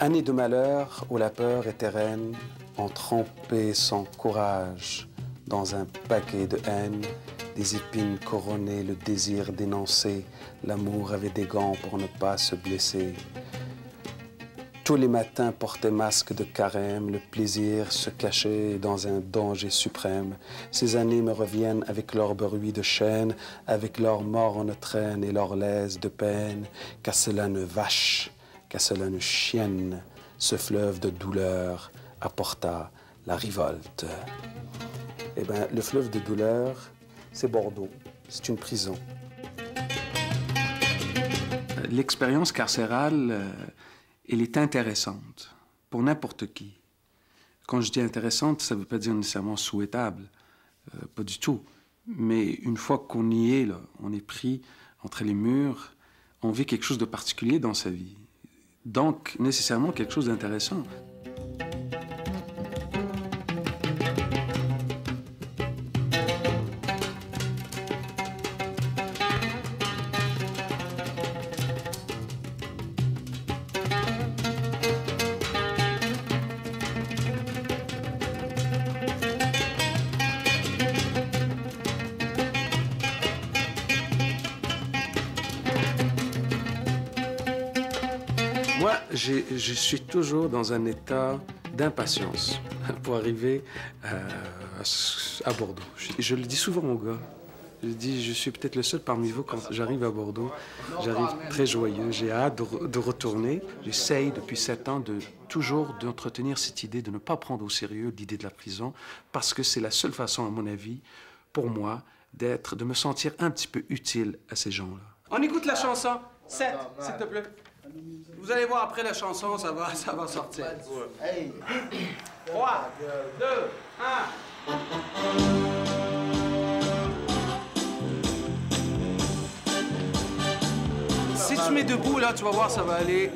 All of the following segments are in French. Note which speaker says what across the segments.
Speaker 1: Année de malheur où la peur était reine, ont trempé son courage dans un paquet de haine, des épines couronnées, le désir d'énoncer, l'amour avait des gants pour ne pas se blesser. Tous les matins portaient masque de carême, le plaisir se cachait dans un danger suprême. Ces années me reviennent avec leur bruit de chaîne, avec leur morne traîne et leur laisse de peine, qu'à cela ne vache, qu'à cela ne chienne, ce fleuve de douleur apporta la révolte. Eh bien, le fleuve de douleur, c'est Bordeaux, c'est une prison. L'expérience carcérale, elle est intéressante pour n'importe qui. Quand je dis intéressante, ça ne veut pas dire nécessairement souhaitable, pas du tout. Mais une fois qu'on y est, là, on est pris entre les murs, on vit quelque chose de particulier dans sa vie. Donc, nécessairement quelque chose d'intéressant. Moi, je suis toujours dans un état d'impatience pour arriver à Bordeaux. Je le dis souvent aux gars. Je dis, je suis peut-être le seul parmi vous, quand j'arrive à Bordeaux, j'arrive très joyeux, j'ai hâte de retourner. J'essaye depuis 7 ans toujours d'entretenir cette idée de ne pas prendre au sérieux l'idée de la prison, parce que c'est la seule façon, à mon avis, pour moi, de me sentir un petit peu utile à ces gens-là. On écoute la chanson 7, s'il te plaît. Vous allez voir après la chanson, ça va sortir. 3, 2, 1. Si tu mets debout, là, tu vas voir, ça va aller.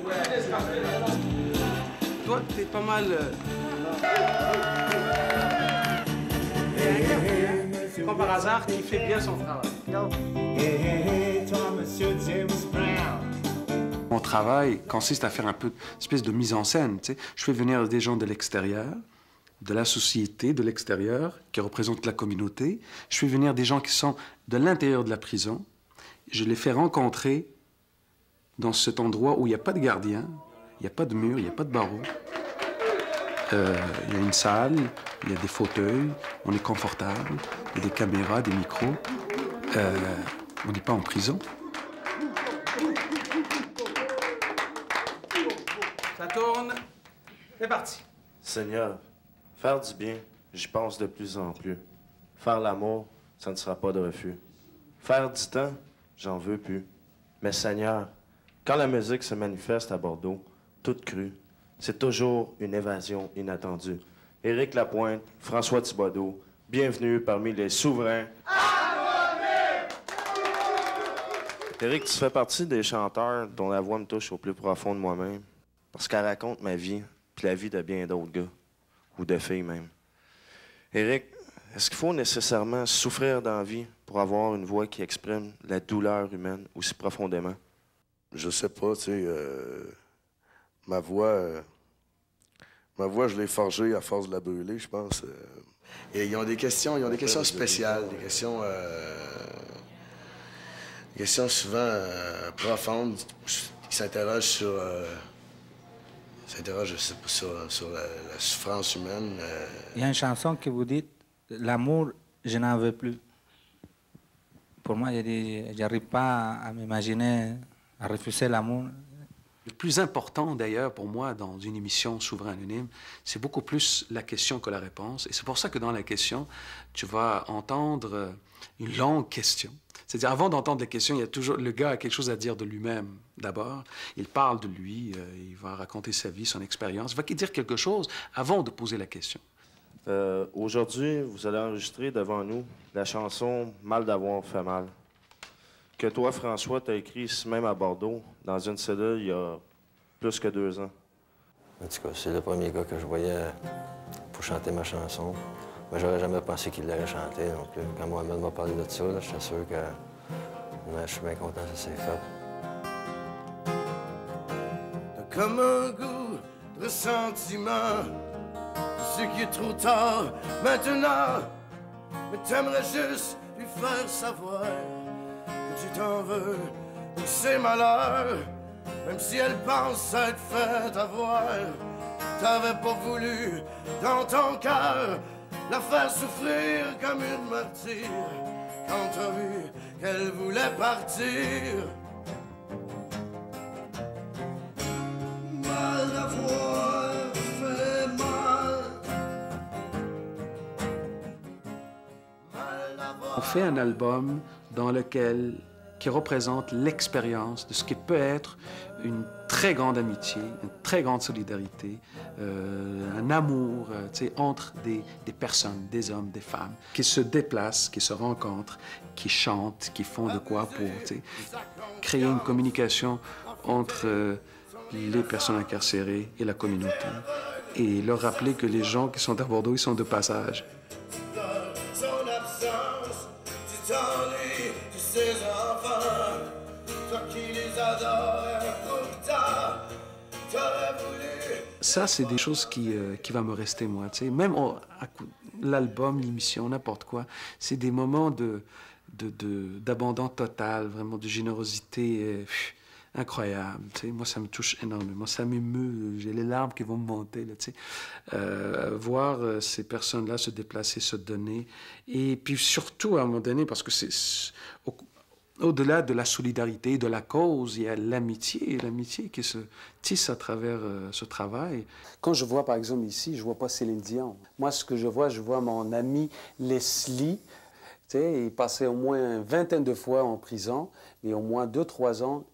Speaker 1: Toi, t'es pas mal... Comme par hasard, qui fait bien son travail. Mon travail consiste à faire un peu une espèce de mise en scène. Tu sais. Je fais venir des gens de l'extérieur, de la société, de l'extérieur, qui représentent la communauté. Je fais venir des gens qui sont de l'intérieur de la prison. Je les fais rencontrer dans cet endroit où il n'y a pas de gardien, il n'y a pas de mur, il n'y a pas de barreaux. Il y a une salle, il y a des fauteuils, on est confortable, il y a des caméras, des micros. On n'est pas en prison. Ça tourne. C'est parti.
Speaker 2: Seigneur, faire du bien, j'y pense de plus en plus. Faire l'amour, ça ne sera pas de refus. Faire du temps, j'en veux plus. Mais Seigneur, quand la musique se manifeste à Bordeaux, toute crue, c'est toujours une évasion inattendue. Éric Lapointe, François Thibodeau, bienvenue parmi les souverains. Éric, tu fais partie des chanteurs dont la voix me touche au plus profond de moi-même. Parce qu'elle raconte ma vie, puis la vie de bien d'autres gars, ou de filles même. Éric, est-ce qu'il faut nécessairement souffrir dans la vie pour avoir une voix qui exprime la douleur humaine aussi profondément?
Speaker 3: Je sais pas, tu sais, ma voix, je l'ai forgée à force de la brûler, je pense. Et ils ont des questions spéciales, des questions souvent profondes. Ils s'interrogent sur, sur la souffrance humaine.
Speaker 4: Il y a une chanson que vous dites, l'amour, je n'en veux plus. Pour moi, je n'arrive pas à m'imaginer, à refuser l'amour.
Speaker 1: Le plus important, d'ailleurs, pour moi, dans une émission Souverain Anonyme, c'est beaucoup plus la question que la réponse. Et c'est pour ça que dans la question, tu vas entendre une longue question. C'est-à-dire, avant d'entendre la question, il y a toujours... Le gars a quelque chose à dire de lui-même, d'abord. Il parle de lui, il va raconter sa vie, son expérience. Il va dire quelque chose avant de poser la question.
Speaker 2: Aujourd'hui, vous allez enregistrer devant nous la chanson « Mal d'avoir fait mal ». Que toi, François, t'as écrit ici même à Bordeaux, dans une cellule, il y a plus que 2 ans.
Speaker 5: En tout cas, c'est le premier gars que je voyais pour chanter ma chanson. Mais j'aurais jamais pensé qu'il l'aurait chanté. Donc, quand Mohamed m'a parlé de ça, j'étais sûr que je suis bien content que ça s'est fait.
Speaker 3: Comme un goût ressentiment. Je sais qu'il est trop tard maintenant, mais t'aimerais juste lui faire savoir que tu t'en veux pour ses malheurs. Même si elle pense être faite avoir, t'avais pas voulu dans ton cœur la faire souffrir comme une martyre quand t'as vu qu'elle voulait partir. Mal d'avoir fait mal.
Speaker 1: On fait un album qui représente l'expérience de ce qui peut être une très grande amitié, une très grande solidarité, un amour entre des personnes, des hommes, des femmes, qui se déplacent, qui se rencontrent, qui chantent, qui font de quoi pour créer une communication entre les personnes incarcérées et la communauté, et leur rappeler que les gens qui sont à Bordeaux, ils sont de passage.
Speaker 3: Son absence, tu t'ennuies de ses enfants, toi qui les adorais pourtant, t'aurais voulu.
Speaker 1: Ça, c'est des choses qui vont me rester, moi. Même l'album, l'émission, n'importe quoi, c'est des moments d'abandon total, vraiment de générosité incroyable. Moi, ça me touche énormément, ça m'émeut, j'ai les larmes qui vont me monter. Voir ces personnes-là se déplacer, se donner, et puis surtout, à un moment donné, parce que c'est au-delà de la solidarité, de la cause, il y a l'amitié qui se tisse à travers ce travail. Quand je vois, par exemple, ici, je ne vois pas Céline Dion. Moi, ce que je vois mon ami Leslie. Il passait au moins une vingtaine de fois en prison, mais au moins 2-3 ans,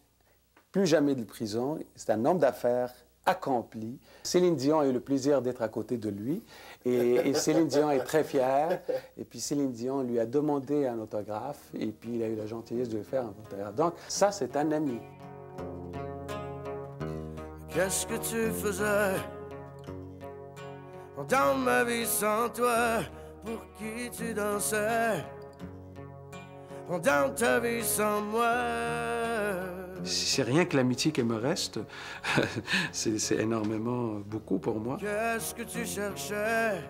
Speaker 1: plus jamais de prison. C'est un homme d'affaires accompli. Céline Dion a eu le plaisir d'être à côté de lui. Et Céline Dion est très fière. Et puis Céline Dion lui a demandé un autographe. Et puis il a eu la gentillesse de lui faire un autographe. Donc ça, c'est un ami.
Speaker 3: Qu'est-ce que tu faisais dans ma vie sans toi? Pour qui tu dansais dans ta vie sans moi?
Speaker 1: C'est rien que l'amitié qui me reste. C'est énormément, beaucoup pour moi.
Speaker 3: Qu'est-ce que tu cherchais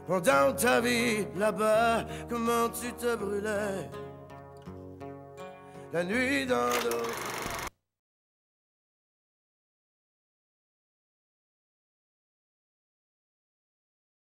Speaker 3: dans ta vie là-bas? Comment tu te brûlais la nuit dans l'eau?